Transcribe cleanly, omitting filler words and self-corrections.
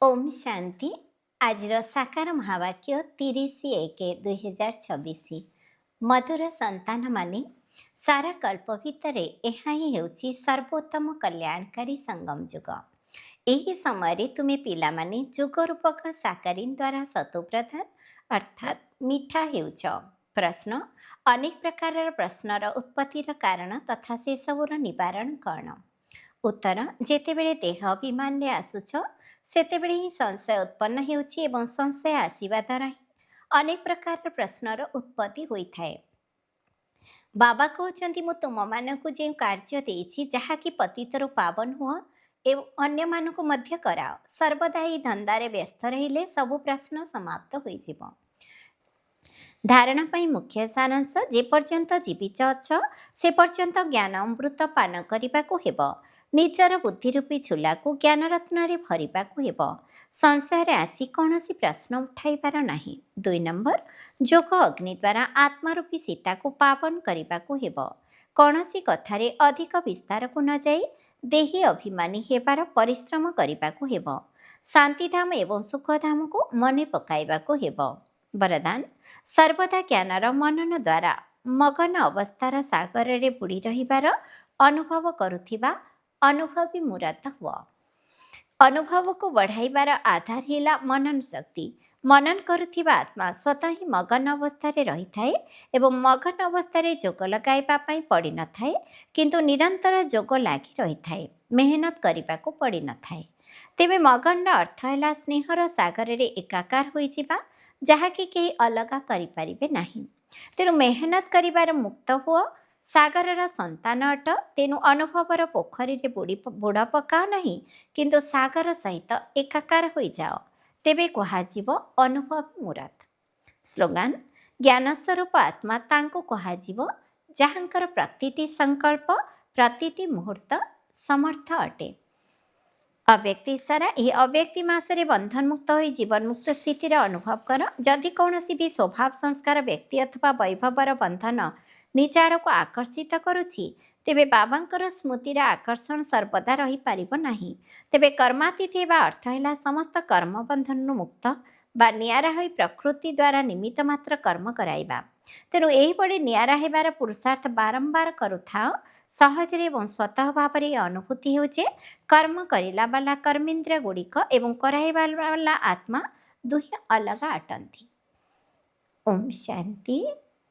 ओम शांति। आज साकार महावाक्य 30/1/2026। मधुर संतान माने सारा कल्प भितर यह ही हेउची सर्वोत्तम कल्याणकारी संगम जुग। यही समय तुम्हें पिला माने जुग रूपक साकारी द्वारा सतु प्रधान अर्थात मिठा हेउच। प्रश्न अनेक प्रकार प्रश्नर उत्पत्तिर कारण तथा से सबुर निवारण कौन? उत्तर जेतेबेले देह अभिमान आसुछ सेतेबेले ही संशय उत्पन्न हेउछि एवं संशय आसिबा द्वारा ही अनेक प्रकार प्रश्नर उत्पत्ति होइथाए। बाबा कहउछन्ति मु तुम मानकु जे कार्य देइछि जहाकि पतितरु पावन हुआ एवं अन्य मानकु मध्य कराओ। सर्वदा ही धंदारे व्यस्त रहिले सबु प्रश्न समाप्त होइजिब। धारणा पाई मुख्य सारांश जे पर्यंत जीवित अछ से पर्यंत ज्ञान अमृत पान करिबाकु हेब। निजर बुद्धिरूपी झुलाକୁ ज्ञान रत्न भरिबाकु हेब। संसार आसी कौनसी प्रश्न उठाइबार नाही। 2 नंबर जोग अग्नि द्वारा आत्मारूपी सीता को पावन करिबाकु हेब। कौनसी कथारे अधिक विस्तार को न जाई देही अभिमानी हेबार परिश्रम करिबाकु हेब। शांतिधाम एवं सुखधाम को मने पकाइबाकु हेब। वरदान सर्वदा ज्ञानर मनन द्वारा मगन अवस्थार सागर रे बुड़ी रहिबार अनुभव करुथिबा अनुभवी मुराद हुआ। अनुभव को बढ़ाइबार आधार हिला मनन शक्ति। मनन करुथिबा आत्मा स्वतः ही मगन अवस्था रही थाए एवं मगन अवस्था जोग लगाइबा पई पड़ी न थाए किंतु निरंतर जोग लागी रही थाए। मेहनत करने को पड़ी न थाए। तेबे मगन अर्थ है स्नेहर सागर रे एकाकार होई जिबा जहाँकि कहीं अलगा करि परिबे नाही। तेणु मेहनत करिबार मुक्त हुआ सागरर संतान अट। तेणु अनुभवर पोखरी रे बुड़ पकाओ नहीं किंतु सागर सहित एकाकार हो जाओ तेबे कहाजिब अनुभवी मुराद। स्लोगान ज्ञान स्वरूप आत्मा तांको कहाजिब जहाँकर प्रतिटी संकल्प प्रतिटी मुहूर्त समर्थ अटे। अव्यक्ति सारा यह अव्यक्ति मासरे बंधन मुक्त हो जीवन मुक्त स्थितिर अनुभव कर। जदि कौनसी भी स्वभाव संस्कार व्यक्ति अथवा वैभवर बंधन निज आड़क आकर्षित करुछि तेबे बाबांकर स्मृतिर आकर्षण सर्वदा रही पारिब नाही। तेबे कर्मातीत बा अर्थ है समस्त कर्म बंधन मुक्त बा नियारा होई प्रकृति द्वारा निमित्त मात्र कर्म कराइबा। तेणु एहिभଳି नियारा हेबार पुरुषार्थ बारंबार करुथाओ। सहजरे एवं स्वतः भाव अनुभूति होचे कर्म करिला वाला कर्मेन्द्रिय गुड़िक एवं कराइबा वाला आत्मा दुहे अलग अटंती। ओम शांति।